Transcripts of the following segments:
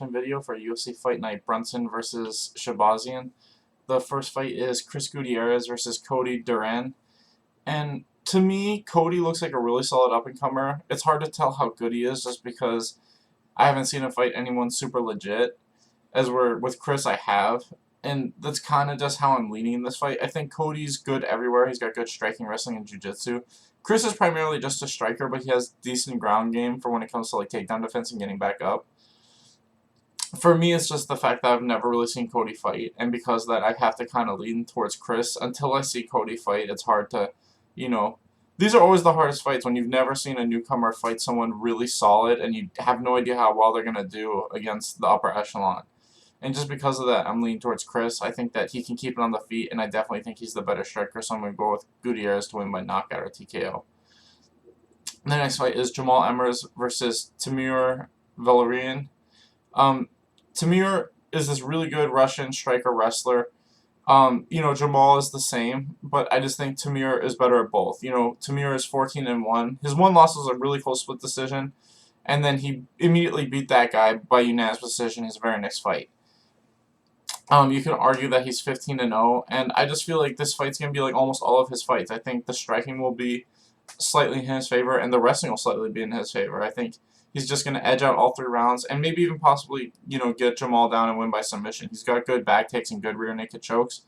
Video for UFC Fight Night Brunson versus Shahbazyan. The first fight is Chris Gutierrez versus Cody Duran. And to me, Cody looks like a really solid up-and-comer. It's hard to tell how good he is just because I haven't seen him fight anyone super legit. As we're with Chris, I have. And that's kind of just how I'm leaning in this fight. I think Cody's good everywhere. He's got good striking, wrestling, and jiu-jitsu. Chris is primarily just a striker, but he has decent ground game for when it comes to like takedown defense and getting back up. For me, it's just the fact that I've never really seen Cody fight, and because of that, I have to kind of lean towards Chris. Until I see Cody fight, it's hard to, you know, these are always the hardest fights when you've never seen a newcomer fight someone really solid, and you have no idea how well they're going to do against the upper echelon. And just because of that, I'm leaning towards Chris. I think that he can keep it on the feet, and I definitely think he's the better striker, so I'm going to go with Gutierrez to win by knockout or TKO. The next fight is Jamal Emmers versus Timur Valerian. Timur is this really good Russian striker wrestler. Jamal is the same, but I just think Timur is better at both. Timur is 14-1. His one loss was a really close split decision, and then he immediately beat that guy by unanimous decision his very next fight. You can argue that he's 15-0, and I just feel like this fight's going to be like almost all of his fights. I think the striking will be slightly in his favor, and the wrestling will slightly be in his favor. I think he's just going to edge out all 3 rounds and maybe even possibly, get Jamal down and win by submission. He's got good back takes and good rear naked chokes.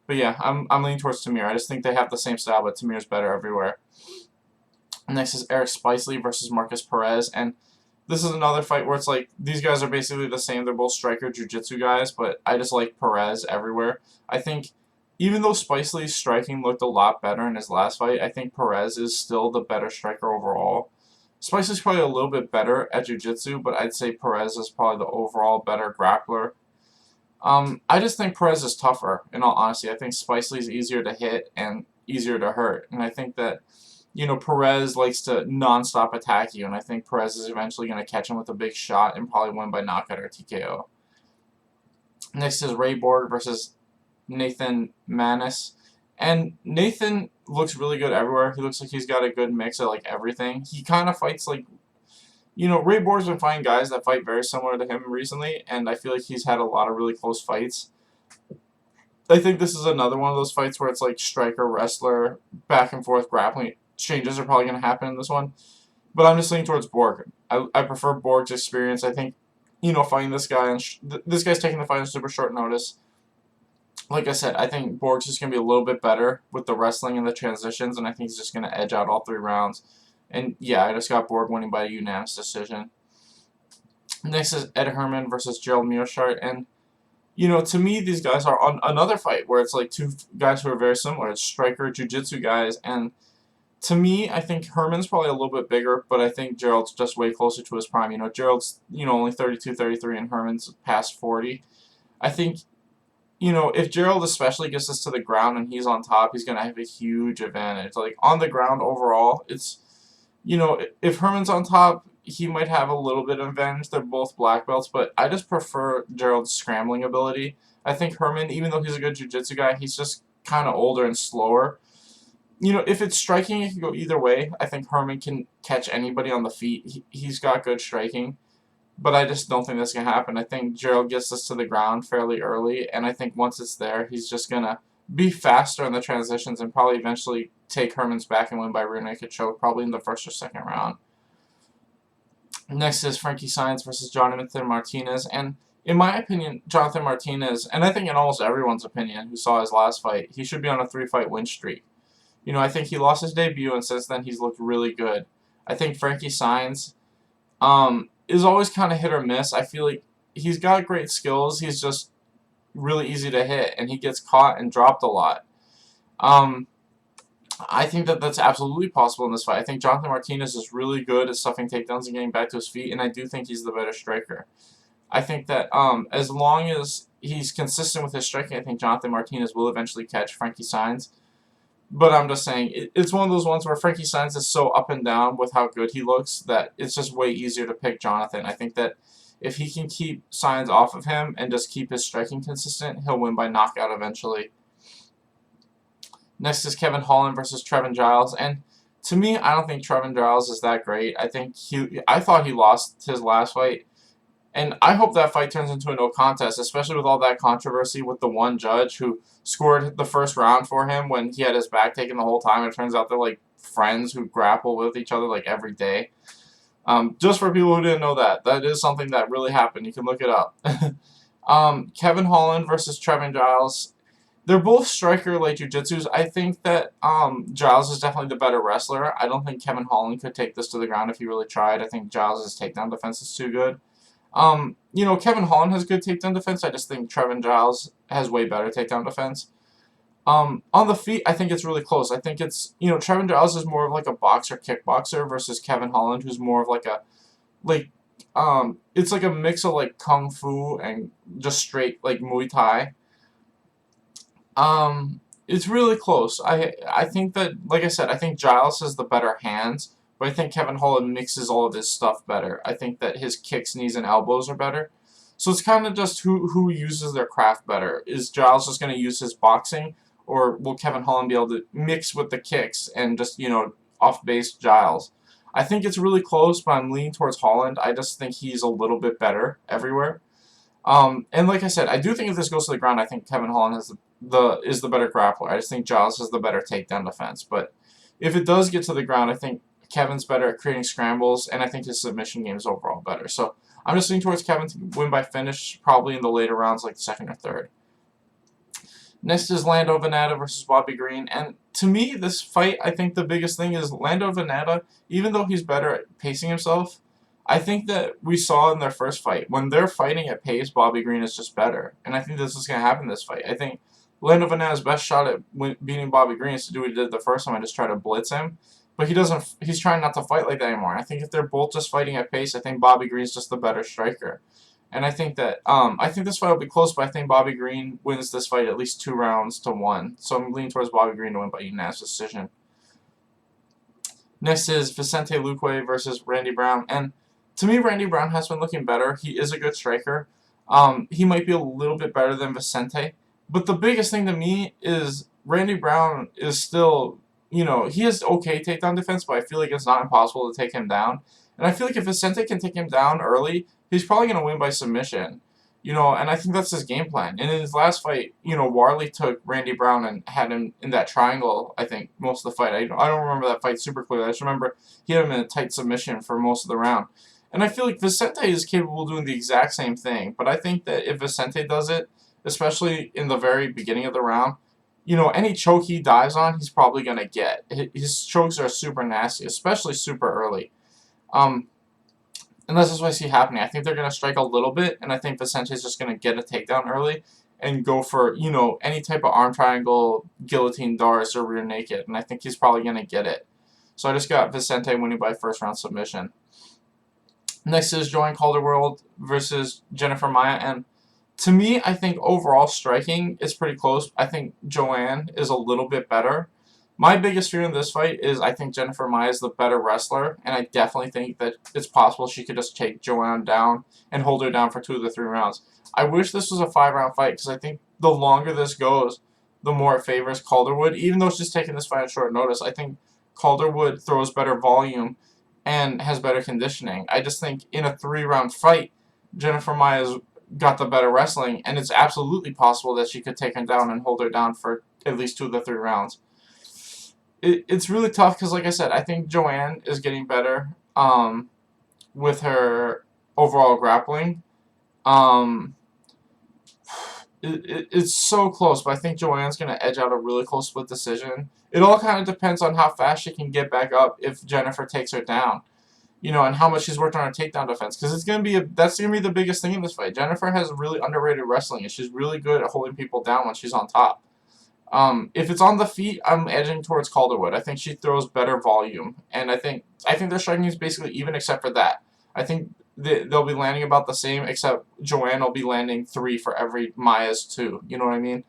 But yeah, I'm leaning towards Timur. I just think they have the same style, but Timur's better everywhere. Next is Eric Spicely versus Marcus Perez, and this is another fight where it's like these guys are basically the same. They're both striker jiu-jitsu guys, but I just like Perez everywhere. I think even though Spicely's striking looked a lot better in his last fight, I think Perez is still the better striker overall. Spicely's probably a little bit better at jiu-jitsu, but I'd say Perez is probably the overall better grappler. I just think Perez is tougher, in all honesty. I think Spicely's easier to hit and easier to hurt. And I think that, Perez likes to non-stop attack you, and I think Perez is eventually going to catch him with a big shot and probably win by knockout or TKO. Next is Ray Borg versus Nathan Manis. And Nathan looks really good everywhere. He looks like he's got a good mix of like everything. He kind of fights like, Ray Borg's been fighting guys that fight very similar to him recently, and I feel like he's had a lot of really close fights. I think this is another one of those fights where it's like striker, wrestler, back and forth grappling. Changes are probably going to happen in this one. But I'm just leaning towards Borg. I prefer Borg's experience. I think, fighting this guy, and this guy's taking the fight on super short notice. Like I said, I think Borg's just going to be a little bit better with the wrestling and the transitions, and I think he's just going to edge out all 3 rounds. And yeah, I just got Borg winning by a unanimous decision. Next is Ed Herman versus Gerald Meerschaert, and to me, these guys are on another fight where it's like 2 guys who are very similar. It's striker, jiu-jitsu guys, and to me, I think Herman's probably a little bit bigger, but I think Gerald's just way closer to his prime. Gerald's, only 32, 33, and Herman's past 40. I think, if Gerald especially gets this to the ground and he's on top, he's going to have a huge advantage. Like, on the ground overall, it's, if Herman's on top, he might have a little bit of advantage. They're both black belts, but I just prefer Gerald's scrambling ability. I think Herman, even though he's a good jiu-jitsu guy, he's just kind of older and slower. If it's striking, it can go either way. I think Herman can catch anybody on the feet. He's got good striking. But I just don't think that's going to happen. I think Gerald gets this to the ground fairly early, and I think once it's there, he's just going to be faster in the transitions and probably eventually take Herman's back and win by rear naked choke, probably in the 1st or 2nd round. Next is Frankie Saenz versus Jonathan Martinez, and in my opinion, Jonathan Martinez, and I think in almost everyone's opinion who saw his last fight, he should be on a 3-fight win streak. I think he lost his debut, and since then he's looked really good. I think Frankie Saenz is always kind of hit or miss. I feel like he's got great skills. He's just really easy to hit, and he gets caught and dropped a lot. I think that that's absolutely possible in this fight. I think Jonathan Martinez is really good at stuffing takedowns and getting back to his feet, and I do think he's the better striker. I think that as long as he's consistent with his striking, I think Jonathan Martinez will eventually catch Frankie Saenz. But I'm just saying, it's one of those ones where Frankie Saenz is so up and down with how good he looks that it's just way easier to pick Jonathan. I think that if he can keep Saenz off of him and just keep his striking consistent, he'll win by knockout eventually. Next is Kevin Holland versus Trevin Giles, and to me, I don't think Trevin Giles is that great. I thought he lost his last fight. And I hope that fight turns into a no contest, especially with all that controversy with the one judge who scored the first round for him when he had his back taken the whole time. It turns out they're like friends who grapple with each other like every day. Just for people who didn't know that, that is something that really happened. You can look it up. Kevin Holland versus Trevin Giles. They're both striker like jujitsus. I think that Giles is definitely the better wrestler. I don't think Kevin Holland could take this to the ground if he really tried. I think Giles' takedown defense is too good. Kevin Holland has good takedown defense. I just think Trevin Giles has way better takedown defense. On the feet, I think it's really close. I think it's, Trevin Giles is more of like a boxer, kickboxer versus Kevin Holland, who's more of like a, like, it's like a mix of like Kung Fu and just straight like Muay Thai. It's really close. I think that, like I said, I think Giles has the better hands, but I think Kevin Holland mixes all of his stuff better. I think that his kicks, knees, and elbows are better. So it's kind of just who uses their craft better. Is Giles just going to use his boxing, or will Kevin Holland be able to mix with the kicks and just, off-base Giles? I think it's really close, but I'm leaning towards Holland. I just think he's a little bit better everywhere. And like I said, I do think if this goes to the ground, I think Kevin Holland has is the better grappler. I just think Giles has the better takedown defense. But if it does get to the ground, I think Kevin's better at creating scrambles, and I think his submission game is overall better. So I'm just leaning towards Kevin to win by finish, probably in the later rounds, like the second or third. Next is Lando Vannata versus Bobby Green. And to me, this fight, I think the biggest thing is Lando Vannata, even though he's better at pacing himself, I think that we saw in their first fight, when they're fighting at pace, Bobby Green is just better. And I think this is going to happen in this fight. I think Lando Vannata's best shot at beating Bobby Green is to do what he did the first time and just try to blitz him. But he's trying not to fight like that anymore. I think if they're both just fighting at pace, I think Bobby Green's just the better striker. And I think that I think this fight will be close, but I think Bobby Green wins this fight at least 2-1. So I'm leaning towards Bobby Green to win by unanimous decision. Next is Vicente Luque versus Randy Brown. And to me, Randy Brown has been looking better. He is a good striker. He might be a little bit better than Vicente. But the biggest thing to me is Randy Brown is still, he has okay takedown defense, but I feel like it's not impossible to take him down. And I feel like if Vicente can take him down early, he's probably going to win by submission. And I think that's his game plan. And in his last fight, Warley took Randy Brown and had him in that triangle, I think, most of the fight. I don't remember that fight super clearly. I just remember he had him in a tight submission for most of the round. And I feel like Vicente is capable of doing the exact same thing. But I think that if Vicente does it, especially in the very beginning of the round, any choke he dives on, he's probably going to get. His chokes are super nasty, especially super early. And that's just what I see happening. I think they're going to strike a little bit, and I think Vicente's just going to get a takedown early and go for, any type of arm triangle, guillotine, Doris, or rear naked. And I think he's probably going to get it. So I just got Vicente winning by first round submission. Next is Joanne Calderwood versus Jennifer Maia. And to me, I think overall striking is pretty close. I think Joanne is a little bit better. My biggest fear in this fight is I think Jennifer Maia is the better wrestler, and I definitely think that it's possible she could just take Joanne down and hold her down for 2 of the 3 rounds. I wish this was a 5-round fight, because I think the longer this goes, the more it favors Calderwood. Even though she's taking this fight at short notice, I think Calderwood throws better volume and has better conditioning. I just think in a 3-round fight, Jennifer Maia's got the better wrestling, and it's absolutely possible that she could take her down and hold her down for at least 2 of the 3 rounds. It's really tough because, like I said, I think Joanne is getting better with her overall grappling. It's so close, but I think Joanne's going to edge out a really close split decision. It all kind of depends on how fast she can get back up if Jennifer takes her down, and how much she's worked on her takedown defense, because that's going to be the biggest thing in this fight. Jennifer has really underrated wrestling, and she's really good at holding people down when she's on top. If it's on the feet, I'm edging towards Calderwood. I think she throws better volume, and I think their striking is basically even except for that. I think they'll be landing about the same, except Joanne will be landing 3 for every Maia's 2. You know what I mean?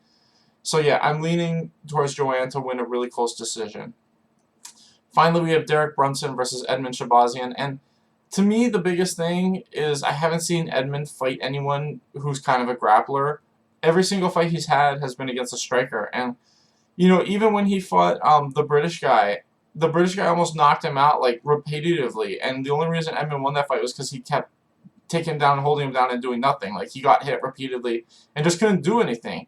So yeah, I'm leaning towards Joanne to win a really close decision. Finally, we have Derek Brunson versus Edmund Shahbazyan, and to me, the biggest thing is I haven't seen Edmund fight anyone who's kind of a grappler. Every single fight he's had has been against a striker, and even when he fought the British guy almost knocked him out like repetitively, and the only reason Edmund won that fight was because he kept taking him down and holding him down and doing nothing. Like, he got hit repeatedly and just couldn't do anything.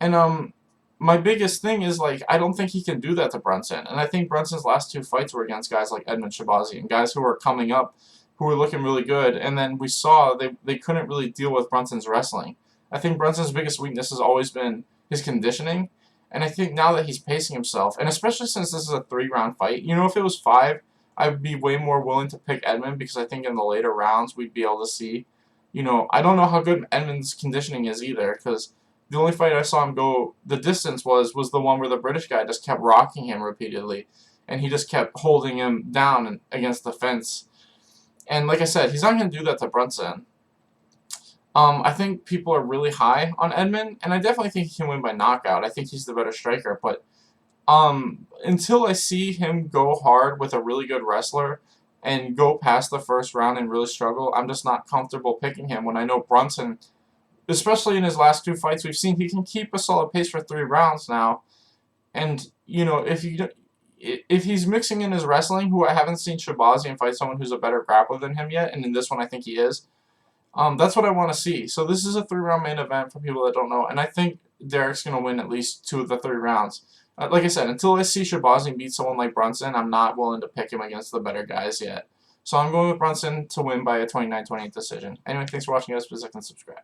And my biggest thing is, like, I don't think he can do that to Brunson. And I think Brunson's last 2 fights were against guys like Edmund Shahbazyan, guys who were coming up, who were looking really good. And then we saw they couldn't really deal with Brunson's wrestling. I think Brunson's biggest weakness has always been his conditioning. And I think now that he's pacing himself, and especially since this is a 3-round fight, you know, if it was 5, I'd be way more willing to pick Edmund, because I think in the later rounds we'd be able to see, you know, I don't know how good Edmund's conditioning is either, because the only fight I saw him go the distance was the one where the British guy just kept rocking him repeatedly, and he just kept holding him down against the fence. And like I said, he's not going to do that to Brunson. I think people are really high on Edmund, and I definitely think he can win by knockout. I think he's the better striker, but until I see him go hard with a really good wrestler and go past the first round and really struggle, I'm just not comfortable picking him when I know Brunson, especially in his last 2 fights, we've seen he can keep a solid pace for 3 rounds now. And, you know, if he's mixing in his wrestling, who I haven't seen Shahbazyan fight someone who's a better grappler than him yet, and in this one I think he is, that's what I want to see. So this is a 3-round main event for people that don't know, and I think Derek's going to win at least 2 of the 3 rounds. Like I said, until I see Shahbazyan beat someone like Brunson, I'm not willing to pick him against the better guys yet. So I'm going with Brunson to win by a 29-28 decision. Anyway, thanks for watching, guys. Please like and subscribe.